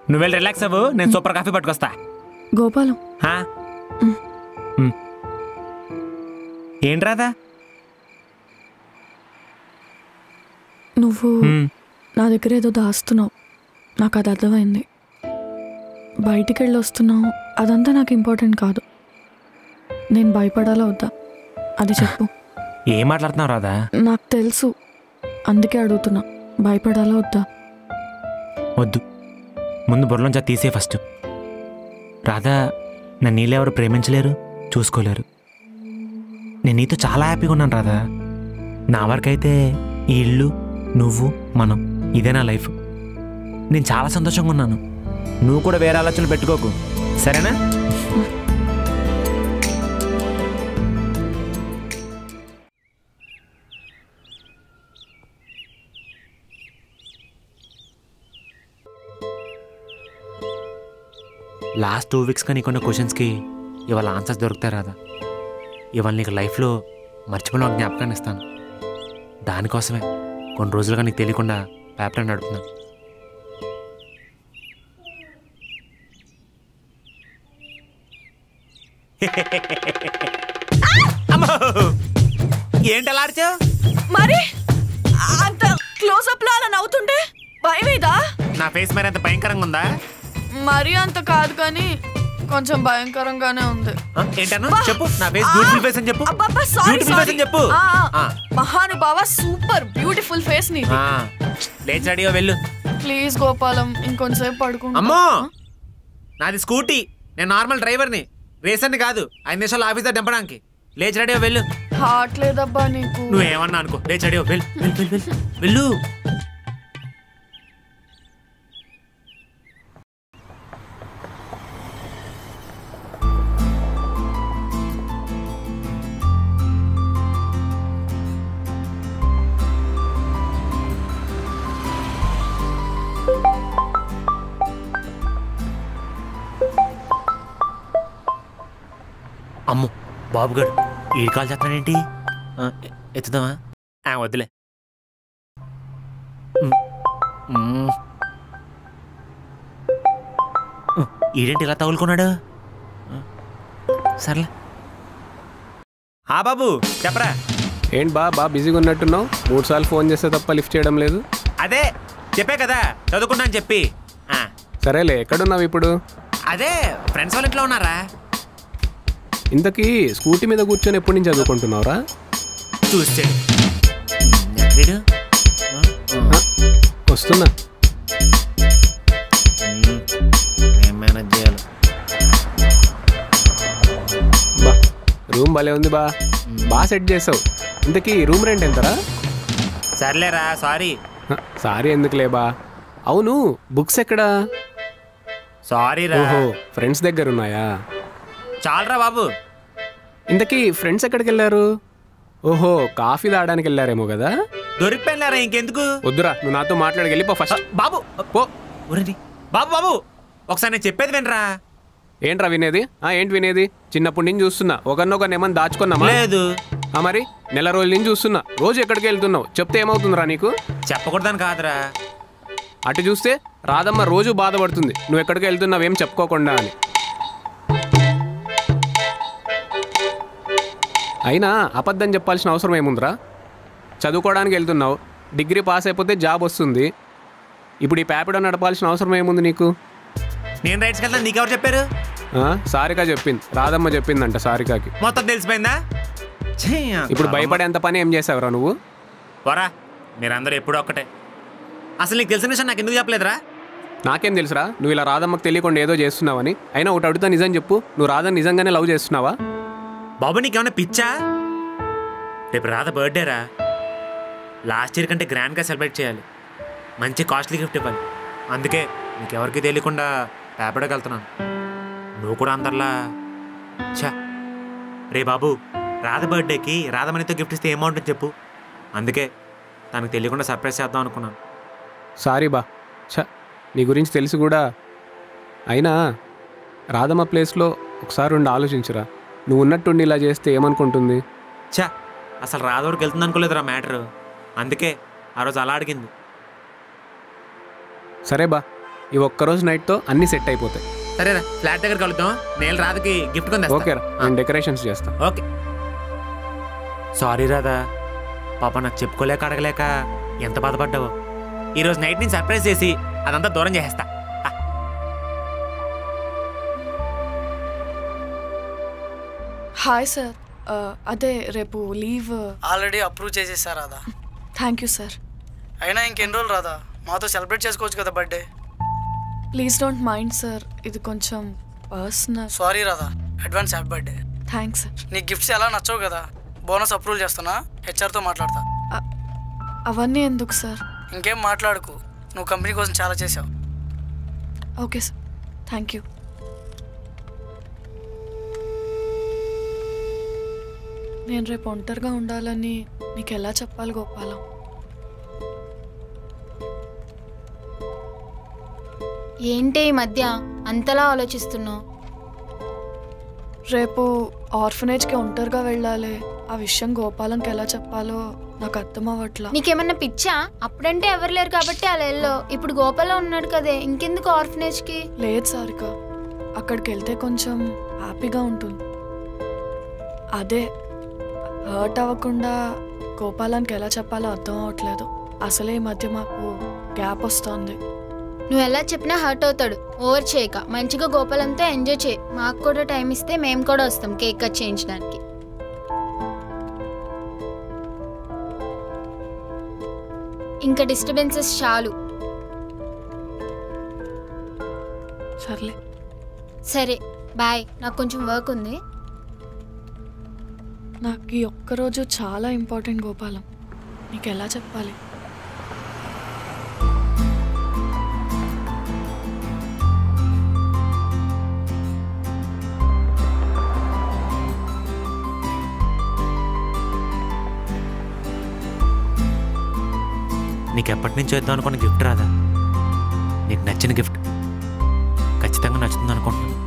నువ్వు వెళ్ళి రిలాక్స్ అవ్వు, నేను సూపర్ కాఫీ పట్టుకొస్తా. గోపాలం ఏంటి రాదా? నువ్వు నా దగ్గర ఏదో దాస్తున్నావు, నాకు అది అర్థమైంది. బయటికి వెళ్ళి వస్తున్నావు, అదంతా నాకు ఇంపార్టెంట్ కాదు. నేను భయపడాలా వద్దా అది చెప్పు. ఏం మాట్లాడుతున్నావు రాదా? నాకు తెలుసు, అందుకే అడుగుతున్నా. భయపడాలా వద్దా? వద్దు, ముందు బుర్రలోంచి తీసే ఫస్ట్. రాధా, నన్ను నీళ్ళెవరు ప్రేమించలేరు, చూసుకోలేరు. నేను నీతో చాలా హ్యాపీగా ఉన్నాను రాధా. నా వరకైతే ఈ ఇల్లు, నువ్వు, మనం, ఇదే నా లైఫ్. నేను చాలా సంతోషంగా ఉన్నాను. నువ్వు కూడా వేరే ఆలోచనలు పెట్టుకోకు, సరేనా? లాస్ట్ 2 వీక్స్గా నీకున్న క్వశ్చన్స్కి ఇవాళ ఆన్సర్స్ దొరుకుతాయి రాదా. ఇవాళ నీకు లైఫ్లో మర్చిపోయిన జ్ఞాపకాన్ని ఇస్తాను. దానికోసమే కొన్ని రోజులుగా నీకు తెలియకుండా పేపర్ నడుపుతున్నాను. ఏంటి అలా అరిచావు? మరి అంత క్లోజప్ లో అలా నవ్వుతుంటే భయమేదా? నా ఫేస్ మరి అంత భయంకరంగా ఉందా? మరి అంత కాదు కానీ కొంచెం భయంకరంగానే ఉంది. ఏంటన్నా చెప్పు. నా ఫేస్ బ్యూటిఫుల్ ఫేస్ అని చెప్పు. బ్యూటిఫుల్ ఫేస్ అని చెప్పు. మహానుభావ, సూపర్ బ్యూటిఫుల్ ఫేస్ ని. లేచి రెడీగా వెళ్ళు ప్లీజ్ గోపాలం, ఇంకొంచెంసేపు పడుకుంటా. అమ్మో, నాది స్కూటీ, నేను నార్మల్ డ్రైవర్ని, రేసర్ని కాదు. 5 నిమిషాలు ఆఫీస్ దగ్గర దింపడానికి. లేచి రెడీగా వెళ్ళు. హార్ట్ లేదబ్బా నీకు. నువ్వేమన్నా అనుకో, లేచి రెడీగా వెళ్ళు వెళ్ళు వెళ్ళు. అమ్మో, బాబుగాడు ఈ కాల్ చేస్తానేంటి? ఎత్తుదామా? వద్దులే. ఈడేంటి ఇలా తగులుకున్నాడు? సర్లే. బాబు చెప్పరా. ఏంటి బా బిజీగా ఉన్నట్టున్నావు? 3 సార్లు ఫోన్ చేస్తే తప్ప లిఫ్ట్ చేయడం లేదు. అదే చెప్పే కదా, చదువుకున్నా అని చెప్పి. సరేలే, ఎక్కడున్నావు ఇప్పుడు? అదే ఫ్రెండ్స్ వాళ్ళ ఇంట్లో ఉన్నారా. ఇంతకీ స్కూటీ మీద కూర్చొని ఎప్పటి నుంచి చదువుకుంటున్నావురా? చూస్తే వస్తున్నా. మేనేజ్ చేయాలి. బా రూమ్ భలే ఉంది బా సెట్ చేసావు. ఇంతకీ రూమ్ రెంట్ ఎంతరా? సర్లేరా, సారీ. సారీ ఎందుకులే బా. అవును, బుక్స్ ఎక్కడా? సారీ రా. ఓహో, ఫ్రెండ్స్ దగ్గర ఉన్నాయా? చాలరా బాబు. ఇంతకీ ఫ్రెండ్స్ ఎక్కడికి వెళ్ళారు? ఓహో, కాఫీ తాగడానికి వెళ్ళారేమో కదా. దొరికిపోయినారా, ఇంకెందుకు? వద్దురా, నువ్వు నాతో మాట్లాడి వెళ్ళిపో ఫస్ట్. బాబు పో. బాబు బాబు ఒకసారి నేను చెప్పేది వినరా. ఏంట్రా వినేది? ఏంటి వినేది? చిన్నప్పటి నుంచి చూస్తున్నా, ఒకరినొకరిని ఏమన్నా దాచుకున్నామా? లేదు. మరి నెల రోజుల నుంచి చూస్తున్నా, రోజు ఎక్కడికి వెళ్తున్నావు? చెప్తే ఏమవుతుందిరా నీకు? చెప్పకూడదని కాదురా. అటు చూస్తే రాధమ్మ రోజు బాధపడుతుంది నువ్వు ఎక్కడికి వెళ్తున్నావేం చెప్పుకోకుండా అని. అయినా అబద్ధం చెప్పాల్సిన అవసరం ఏముందిరా? చదువుకోవడానికి వెళ్తున్నావు, డిగ్రీ పాస్ అయిపోతే జాబ్ వస్తుంది. ఇప్పుడు ఈ పేపర్ నడపాల్సిన అవసరం ఏముంది నీకు? నేను రైట్స్కి వెళ్తాను, నీకెవరు చెప్పారు? సారిక చెప్పింది, రాధమ్మ చెప్పిందంట సారికకి. మొత్తం తెలిసిపోయిందా? ఇప్పుడు భయపడేంత పని ఏం చేసావురా నువ్వు? వరా, మీరందరూ ఎప్పుడూ ఒక్కటే. అసలు నీకు తెలిసిన విషయం నాకు ఎందుకు చెప్పలేదురా? నాకేం తెలుసురా, నువ్వు ఇలా రాధమ్మకు తెలియకుండా ఏదో చేస్తున్నావని. అయినా ఒకటి అడుగుతా, నిజం చెప్పు, నువ్వు రాధని నిజంగానే లవ్ చేస్తున్నావా? బాబు నీకేమన్నా పిచ్చా? రేపు రాధ బర్త్డేరా. లాస్ట్ ఇయర్ కంటే గ్రాండ్గా సెలబ్రేట్ చేయాలి, మంచి కాస్ట్లీ గిఫ్ట్ ఇవ్వాలి. అందుకే నీకెవరికి తెలియకుండా పేపర్కి వెళ్తున్నాను. నువ్వు కూడా అందరిలా చా. రే బాబు, రాధ బర్త్డేకి రాధమణితో గిఫ్ట్ ఇస్తే ఏమౌంటుంది చెప్పు. అందుకే తనకు తెలియకుండా సర్ప్రైజ్ చేద్దాం అనుకున్నాను. సారీ బా, చ నీ గురించి తెలిసి కూడా. అయినా రాధమ్మ ప్లేస్లో ఒకసారి ఉండి ఆలోచించురా. నువ్వు ఉన్నట్టుండి ఇలా చేస్తే ఏమనుకుంటుంది? చా, అసలు రాధవరికి వెళ్తుంది అనుకోలేదురా మ్యాటరు. అందుకే ఆ రోజు అలా అడిగింది. సరే బా, ఈ ఒక్కరోజు నైట్తో అన్నీ సెట్ అయిపోతాయి. సరేరా, ఫ్లాట్ దగ్గర కలుద్దాం. నేను రాధకి గిఫ్ట్ కొందా. ఓకేరా, నేను డెకరేషన్స్ చేస్తాను. ఓకే. సారీ రాధా, పాప నాకు చెప్పుకోలేక అడగలేక ఎంత బాధపడ్డావు. ఈరోజు నైట్ నేను సర్ప్రైజ్ చేసి అదంతా దూరం చేసేస్తా. హాయ్ సార్, అదే రేపు లీవ్ ఆల్రెడీ అప్రూవ్ చేసేసారు రాదా. Thank you sir. అయినా ఇంకెన్ని రోజులు రాదా, మాతో సెలబ్రేట్ చేసుకోవచ్చు కదా birthday. Please don't mind sir, ఇది కొంచెం పర్సనల్. సారీ రాదా, advance happy birthday. Thanks sir. నీకు గిఫ్ట్స్ ఎలా నచ్చవు కదా, బోనస్ అప్రూవల్ చేస్తున్నా, హెచ్ఆర్తో మాట్లాడతా. అవన్నీ ఎందుకు సార్? ఇంకేం మాట్లాడుకు, నువ్వు కంపెనీ కోసం చాలా చేసావు. Okay sir, thank you. నేను రేపు ఒంటరిగా ఉండాలని నీకు ఎలా చెప్పాలి గోపాలం? ఏంటి ఈ మధ్య అంతలా ఆలోచిస్తున్నావు? రేపు ఆర్ఫనేజ్కి ఒంటరిగా వెళ్ళాలి. ఆ విషయం గోపాలంకి ఎలా చెప్పాలో నాకు అర్థం అవ్వట్లా. నీకేమన్నా పిచ్చా? అప్పుడంటే ఎవరు లేరు కాబట్టి అలా వెళ్ళో. ఇప్పుడు గోపాలం ఉన్నాడు కదే, ఇంకెందుకు ఆర్ఫనేజ్కి? లేదు సారిక, అక్కడికి వెళ్తే కొంచెం హ్యాపీగా ఉంటుంది. అదే హర్ట్ అవ్వకుండా గోపాలానికి ఎలా చెప్పాలో అర్థం అవ్వట్లేదు. అసలే ఈ మధ్య మాకు గ్యాప్ వస్తుంది. నువ్వు ఎలా చెప్పినా హర్ట్ అవుతాడు. ఓవర్ చేయక, మంచిగా గోపాలంతో ఎంజాయ్ చేయి. మాకు కూడా టైం ఇస్తే మేము కూడా వస్తాం కేక్ కట్ చేయించడానికి. ఇంకా డిస్టర్బెన్సెస్ చాలు. సర్లే, సరే బాయ్, నాకు కొంచెం వర్క్ ఉంది. నాకు ఈ ఒక్కరోజు చాలా ఇంపార్టెంట్ గోపాలం. నీకు ఎలా చెప్పాలి? నీకు ఎప్పటి నుంచో ఇద్దాం అనుకున్న గిఫ్ట్ రాదా, నీకు నచ్చిన గిఫ్ట్ ఖచ్చితంగా నచ్చుతుంది అనుకుంటున్నాను.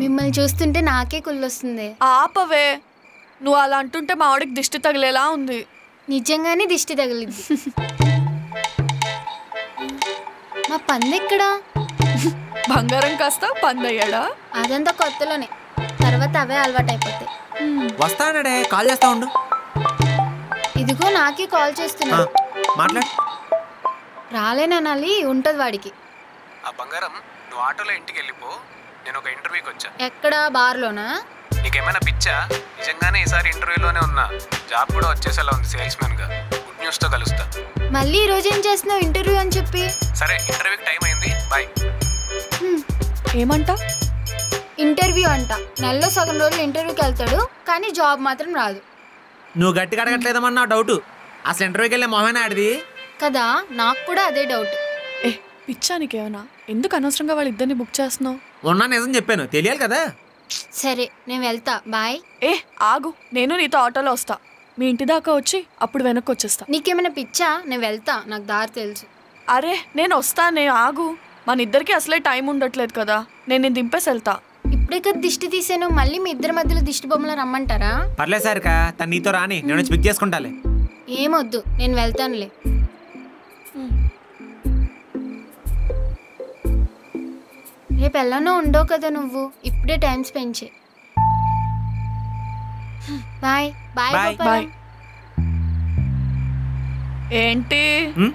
మిమ్మల్ని చూస్తుంటే నాకే కుళ్ళొస్తుంది. ఆపవే, నువ్వు అలా అంటుంటే మా ఆవిడకి దిష్టి తగిలేలా ఉంది. నిజంగానే దిష్టి తగిలింది. మా పందెక్కడా? బంగారం కాస్త పందయ్యాడా? అదంతా కొత్తలోనే, తర్వాత అవే అలవాటు అయిపోతాయి. వస్తాడే, కాల్ చేస్తా ఉండు. ఇదిగో నాకే కాల్ చేస్తున్నాడు. మాట్లాడు. రాలేననాలి, ఉంటది వాడికి. ఆ బంగారం, నువ్వు ఆటోలో ఇంటికి వెళ్ళిపో, నేను ఒక ఇంటర్వ్యూకి వచ్చా. ఎక్కడ? బార్లోనా? నీకేమైనా పిచ్చా? నిజంగానే ఈసారి ఇంటర్వ్యూలోనే ఉన్నా, జాబ్ కూడా వచ్చేసేలా ఉంది సేల్స్మెన్గా. గుడ్ న్యూస్తో కలుస్తా. మళ్ళీ ఈ రోజు ఏం చేస్తున్నావు ఇంటర్వ్యూ అని చెప్పి? సరే, ఇంటర్వ్యూకి టైం అయింది, బాయ్. ఏమంట? ఇంటర్వ్యూ అంట. నెలలో సగం రోజులు ఇంటర్వ్యూకి వెళ్తాడు, కానీ జాబ్ మాత్రం రాదు. నువ్వు గట్టిగా అడగట్లేదమన్నా డౌట్. అసలు ఇంటర్వ్యూకి వెళ్ళే మొహమేనా ఆడిది కదా, నాకు కూడా అదే డౌట్. పిచ్చా నీకేమన్నా? ఎందుకు అనవసరంగా వాళ్ళిద్దరిని బుక్ చేస్తున్నావు? ఉన్నా నిజం చెప్పాను, తెలియాలి కదా. సరే నేను వెళ్తా, బాయ్. ఆగు, నేను నీతో ఆటోలో వస్తా. మీ ఇంటి దాకా వచ్చి అప్పుడు వెనక్కి వచ్చేస్తా. నీకేమైనా పిచ్చా? నేను వెళ్తా, నాకు దారి తెలుసు. అరే నేను వస్తానే, ఆగు. మన ఇద్దరికి అసలే టైం ఉండట్లేదు కదా, నేను దింపేసి వెళ్తా. ఇప్పుడే కదా దిష్టి తీసాను, మళ్ళీ మీ ఇద్దరి మధ్యలో దిష్టి బొమ్మలు రమ్మంటారా? పర్లేదు సారికా, తను నీతో రాని, నేను వచ్చి పిక్ చేసుకుంటాలే. ఏమొద్దు, నేను వెళ్తానులే. రేపు ఎలానో ఉండవు కదా నువ్వు, ఇప్పుడే టైం స్పెండ్ చేయి. Bye bye bye. ఏంటి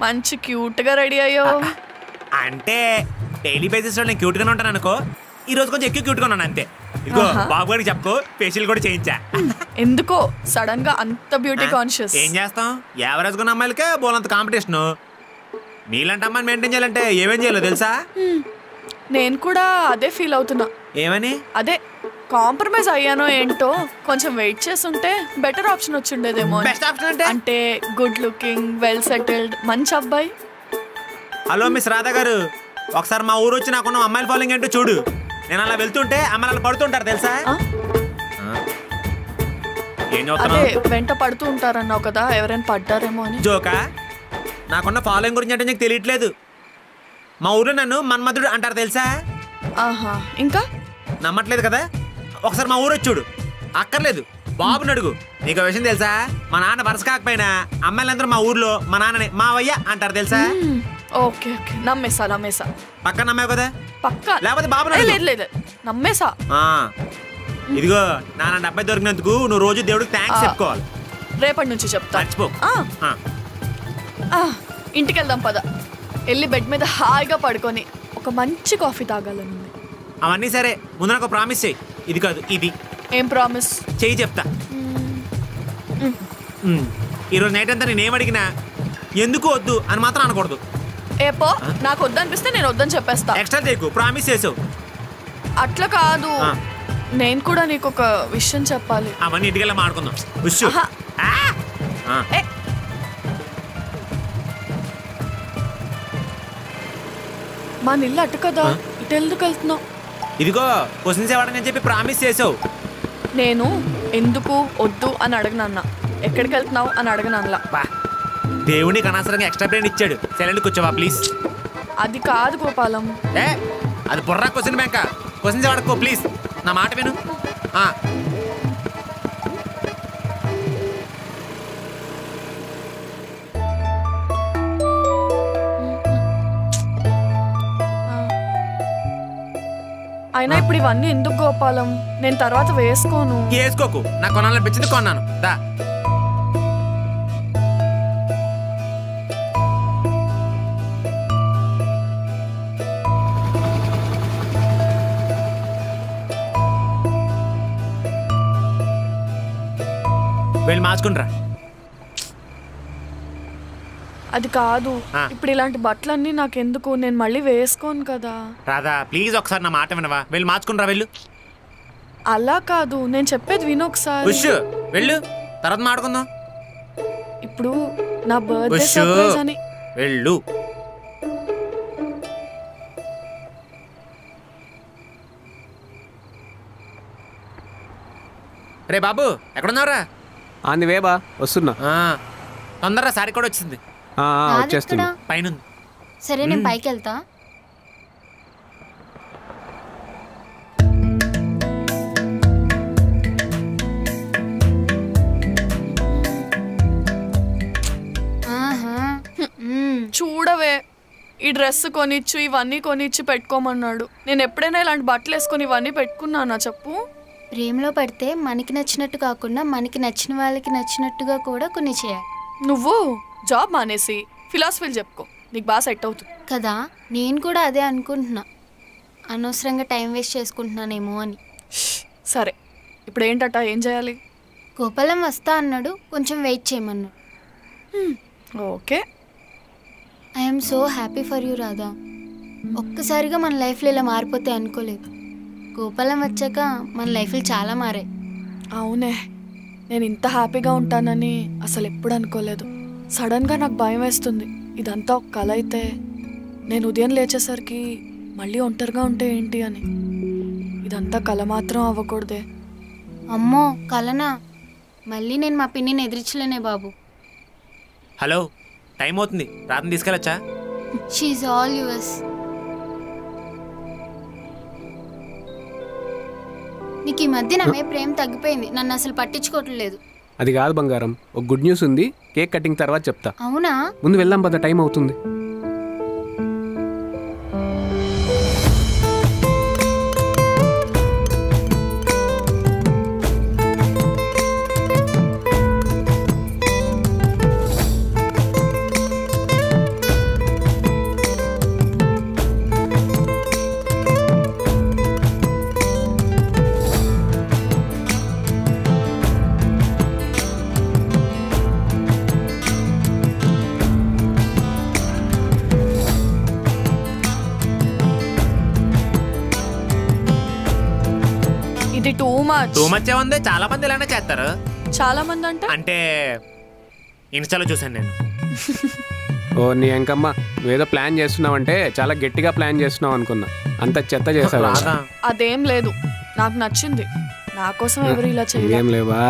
మంచి క్యూట్ గా రెడీ అయ్యో? అంటే డైలీ బేసిస్ లో నేను క్యూట్ గానే ఉంటాను అనుకో, ఈ రోజు కొంచెం ఎక్కువ క్యూట్ గా ఉన్నాను అంతే. ఇదిగో బాబు గారికి చెప్పుకో, ఫేషియల్ కూడా చేయించా. ఎందుకో సడన్ గా అంత బ్యూటీ కాన్షియస్? ఏం చేస్తాం, యావరేజ్ ఉన్న అమ్మాయిలకే బోలంత కాంపిటీషన్. నీలాంటి అమ్మాయిని మెయింటైన్ చేయాలంటే ఏమేం చేయాలో తెలుసా? నేను కూడా అదే ఫీల్ అవుతున్నా. ఏమని? అదే కాంప్రమైజ్ అయ్యానో ఏంటో, కొంచెం వెయిట్ చేస్తుంటే బెటర్ ఆప్షన్ వచ్చిండేదేమో. బెస్ట్ ఆప్షన్ అంటే గుడ్ లుకింగ్, వెల్ సెటిల్డ్, మంచి అబ్బాయి. హలో మిస్ రాధా గారు, ఒకసారి మా ఊరు వచ్చి నాకున్న అమ్మాయిల ఫాలోయింగ్ ఏంటో చూడు. నేను అలా వెళ్తుంటే అమ్మాయిలు అలా పడుతుంటారు తెలుసా? ఏం అదే చదువుతున్నావు? వెంట పడుతూ ఉంటారన్నావు కదా, ఎవరైనా పడ్డారేమో అని. జోకా? నాకున్న ఫాలోయింగ్ గురించి అంటే నీకు తెలియట్లేదు. మా ఊర్లో నన్ను మన్మధుడు అంటారు తెలుసా? ఆహా, ఇంకా నమ్మట్లేదు కదా? ఒకసారి మా ఊరు వచ్చి చూడు. అక్కర్లేదు, బాబుని అడుగు. నీకు విషయం తెలుసా? మా నాన్న వరుస కాకపోయినా అమ్మాయిలందరూ మా ఊర్లో మా నాన్నని మావయ్య అంటారు తెలుసా? ఓకే ఓకే, నమ్మేసా. పక్క నమ్మావు కదా? పక్క లేకపోతే బాబు లేదు నమ్మేసా. ఇదిగో నాన్న డబ్బై దొరికినందుకు నువ్వు రోజు దేవుడికి థ్యాంక్స్ చెప్పుకోవాలి. రేపటి నుంచి చెప్తా. మర్చిపో. ఇంటికి వెళ్దాం పద. వెళ్ళి బెడ్ మీద హాయిగా పడుకొని ఒక మంచి కాఫీ తాగాలని. అవన్నీ సరే, ముందు నాకు ప్రామిస్ చెయ్యి. ఇది కాదు ఇది. ఏం ప్రామిస్? చెయ్యి చెప్తా. ఈరోజు నైట్ అంతా నేను ఏమడిగినా ఎందుకు వద్దు అని మాత్రం అనకూడదు. ఏపో, నాకు వద్దనిపిస్తే నేను వద్దని చెప్పేస్తా. ఎక్స్ట్రా చేయకు, ప్రామిస్ చేసావు. అట్లా కాదు, నేను కూడా నీకు ఒక విషయం చెప్పాలి. అవన్నీ ఇంటికెళ్ళి మాడుకుందాం. మన ఇల్లు అటు కదా, ఇటు ఎందుకు వెళ్తున్నావు? ఇదిగో క్వశ్చన్స్ ఇవ్వడని చెప్పి ప్రామిస్ చేసావు. నేను ఎందుకు వద్దు అని అడగనన్నా, ఎక్కడికి వెళ్తున్నావు అని అడగనన్నా. దేవునికి అనవసరంగా ఎక్స్ట్రా బ్రెయిన్ ఇచ్చాడు. సైలెంట్ కూర్చోవా ప్లీజ్. అది కాదు గోపాలం. అది బుర్రా క్వశ్చన్ బ్యాంక. క్వశ్చన్స్ ఇవ్వడకో ప్లీజ్, నా మాట విను. అయినా ఇప్పుడు ఇవన్నీ ఎందుకు గోపాలం? నేను తర్వాత వేసుకోను. వేసుకోకు, నా కొనాలనిపించింది కొన్నాను. దా వెళ్ళి మార్చుకుంటారా. అది కాదు, ఇప్పుడు ఇలాంటి బట్టలన్నీ నాకెందుకు? నేను మళ్ళీ వేసుకోను కదా. రాధా ప్లీజ్ ఒకసారి నా మాట వినవా? వెళ్ళి మార్చుకుంటారా వెళ్ళు. అలా కాదు, నేను చెప్పేది విను ఒకసారి. వెళ్ళు, తర్వాత మాట్లాడుకుందాం. ఇప్పుడు నా బర్త్డే సర్ప్రైజ్ అని. వెళ్ళు. రే బాబు, ఎక్కడున్నావురా? ఆంది వేబా, వస్తున్నా. తొందరగా సారీ కూడా వచ్చింది. వచ్చేస్తున్నా. పైన సరే, నేను పైకి వెళ్తా. చూడవే, ఈ డ్రెస్ కొనిచ్చు, ఇవన్నీ కొనిచ్చి పెట్టుకోమన్నాడు. నేను ఎప్పుడైనా ఇలాంటి బట్టలు వేసుకొని ఇవన్నీ పెట్టుకున్నానా చెప్పు? ప్రేమలో పడితే మనకి నచ్చినట్టు కాకుండా మనకి నచ్చిన వాళ్ళకి నచ్చినట్టుగా కూడా కొన్ని చేయాలి. నువ్వు జాబ్ మానేసి ఫిలాసఫీలు చెప్పుకో, నీకు బాగా సెట్ అవుతుంది కదా. నేను కూడా అదే అనుకుంటున్నా, అనవసరంగా టైం వేస్ట్ చేసుకుంటున్నానేమో అని. సరే, ఇప్పుడు ఏంటట, ఏం చేయాలి? గోపాలం వస్తా అన్నాడు, కొంచెం వెయిట్ చేయమన్నాడు. Okay. I'm so happy for you Radha. ఒక్కసారిగా మన లైఫ్లో ఇలా మారిపోతే అనుకోలేదు. గోపాలం వచ్చాక మన లైఫ్లు చాలా మారాయి. అవునే, నేను ఇంత హ్యాపీగా ఉంటానని అసలు ఎప్పుడు అనుకోలేదు. సడన్గా నాకు భయం వేస్తుంది, ఇదంతా ఒక కల అయితే నేను ఉదయం లేచేసరికి మళ్ళీ ఒంటరిగా ఉంటే ఏంటి అని. ఇదంతా కల మాత్రం అవ్వకూడదే. అమ్మో కలనా? మళ్ళీ నేను మా పిన్నిని ఎదిరించలేనే బాబు. హలో, టైం అవుతుంది, రాత్రి తీసుకెళ్ళచ్చా? She all yours. నీకు ఈ మధ్య నా మీద ప్రేమ తగ్గిపోయింది, నన్ను అసలు పట్టించుకోవట్లేదు. అది కాదు బంగారం, ఒక గుడ్ న్యూస్ ఉంది. కేక్ కటింగ్ తర్వాత చెప్తా. అవునా? ముందు వెళ్దాం పద, టైం అవుతుంది. టూ మచ్ ఉంది. చాలా మంది ఇలానే చేస్తారు. చాలా మంది అంటే ఇన్స్టాలో చూశాను నేను. ఓ నీ ఎంకమ్మ, నువ్వేదో ప్లాన్ చేస్తున్నావంటే చాలా గట్టిగా ప్లాన్ చేస్తున్నావు అనుకున్నా. అంత చెత్త చేసావు. రాధా అదేం లేదు, నాకు నచ్చింది. నా కోసం ఎవరు ఇలా ఏం చేయలేం. లేవా?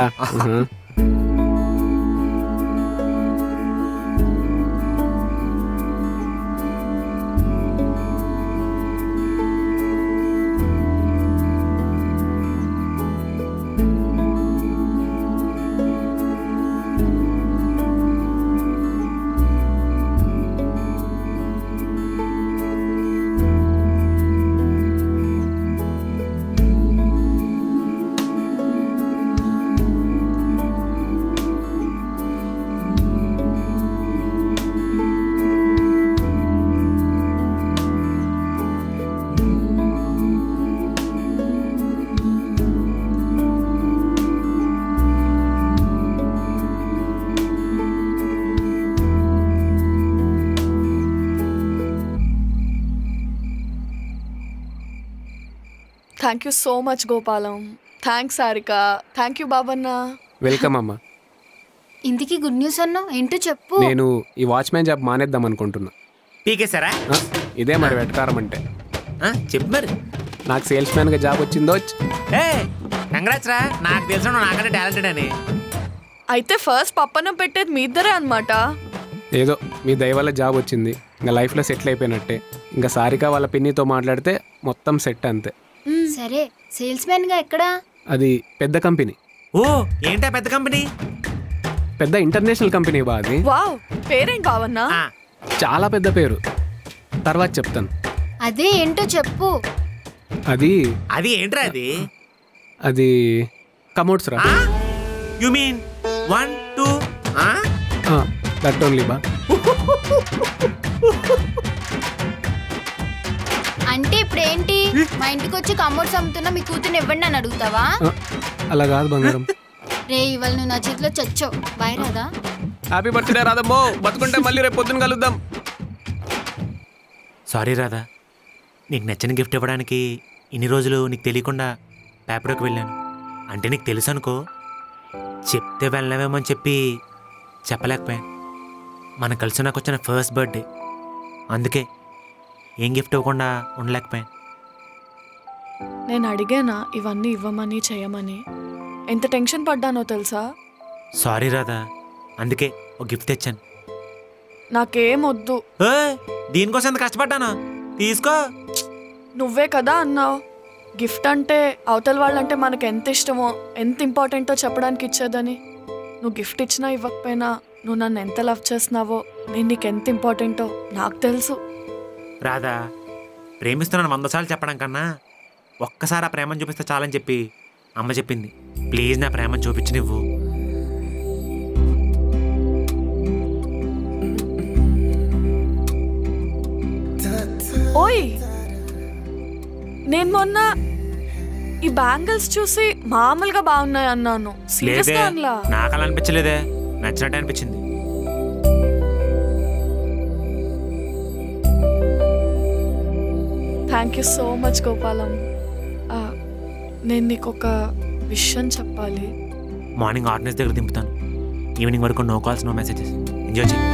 Thank you so much Gopalam. Thanks Harika. Thank you Babanna. Welcome అమ్మా. ఇంటికి గుడ్ న్యూస్ అన్నావు, ఏంటో చెప్పు. నేను ఈ వాచ్మెన్ జాబ్ మానేద్దాం అనుకుంటున్నా. పీకేశారా? ఇదే మరి వెటకారం అంటే. చెప్పు మరి. నాకు సేల్స్ మ్యాన్గా జాబ్ వచ్చిందో. ఏ కంగ్రాట్స్ రా, నాకు తెలిసిన నాకంటే టాలెంటెడ్ అని. అయితే ఫస్ట్ పప్పనం పెట్టేది మీ ఇద్దరే అనమాట. ఏదో మీ దయ వల్ల జాబ్ వచ్చింది, ఇంకా లైఫ్లో సెటిల్ అయిపోయినట్టే. ఇంకా సారిక వాళ్ళ పిన్నితో మాట్లాడితే మొత్తం సెట్ అంతే. సరే, సేల్స్ మ్యాన్ గా ఎక్కడా? అది పెద్ద కంపెనీ. ఓ ఏంటా పెద్ద కంపెనీ? పెద్ద ఇంటర్నేషనల్ కంపెనీ బా. అది వావ్, పేరేం కావన్నా? చాలా పెద్ద పేరు, తర్వాత చెప్తాను. అదే ఏంటో చెప్పు. అది అది ఏంట్రా అది? అది కమోడ్స్ రా. యు మీన్ 1 2 దట్ ఓన్లీ బా. అంటే ఇప్పుడు ఏంటి, మా ఇంటికి వచ్చి కమోడ్స్ అమ్ముతున్నా మీ కూతుర్ని ఇవ్వండి అని అడుగుతావా? అలా కాదు బంగారం. రే ఇవాళ నువ్వు నా చేతిలో చచ్చావు. బాయ్ రాదా. హ్యాపీ బర్త్డే రాదమ్మో, బతుకుంటే మళ్ళీ రేపు పొద్దున కలుద్దాం. సారీ రాధా, నీకు నచ్చిన గిఫ్ట్ ఇవ్వడానికి ఇన్ని రోజులు నీకు తెలియకుండా పేపర్కి వెళ్ళాను. అంటే నీకు తెలుసు అనుకో, చెప్తే వెళ్ళవేమో అని చెప్పి చెప్పలేకపోయాను. మనం కలిసి నాకు వచ్చిన ఫస్ట్ బర్త్డే, అందుకే ఏం గిఫ్ట్ ఇవ్వకుండా ఉండలేకపోయాను. నేను అడిగానా ఇవన్నీ ఇవ్వమని చేయమని? ఎంత టెన్షన్ పడ్డానో తెలుసా? సారీ రాధా, అందుకే ఒక గిఫ్ట్ తెచ్చాను. నాకేం వద్దు. దీనికోసం ఎంత కష్టపడ్డాను, తీసుకో. నువ్వే కదా అన్నావు గిఫ్ట్ అంటే అవతల వాళ్ళంటే మనకు ఎంత ఇష్టమో ఎంత ఇంపార్టెంటో చెప్పడానికి ఇచ్చేదని. నువ్వు గిఫ్ట్ ఇచ్చినా ఇవ్వకపోయినా నువ్వు నన్ను ఎంత లవ్ చేస్తున్నావో, నేను నీకు ఎంత ఇంపార్టెంటో నాకు తెలుసు. రాధా, ప్రేమిస్తున్నాను 100 సార్లు చెప్పడం కన్నా ఒక్కసారి ఆ ప్రేమను చూపిస్తే చాలని చెప్పి అమ్మ చెప్పింది. ప్లీజ్ నా ప్రేమను చూపించి నువ్వు. ఓయ్, నేను మొన్న ఈ బ్యాంగిల్స్ చూసి మామూలుగా బాగున్నాయి అన్నాను. సీరియస్గా అనలా. నాకు అలా అనిపించలేదే, నచ్చినట్టు అనిపించింది. Thank you so much Gopalam. నేను నీకు ఒక విషయం చెప్పాలి. మార్నింగ్ ఆర్డినెస్ దగ్గర దింపుతాను, ఈవినింగ్ వరకు no calls no messages. Enjoy చేయి.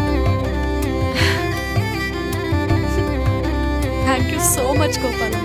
Thank you so much Gopalam.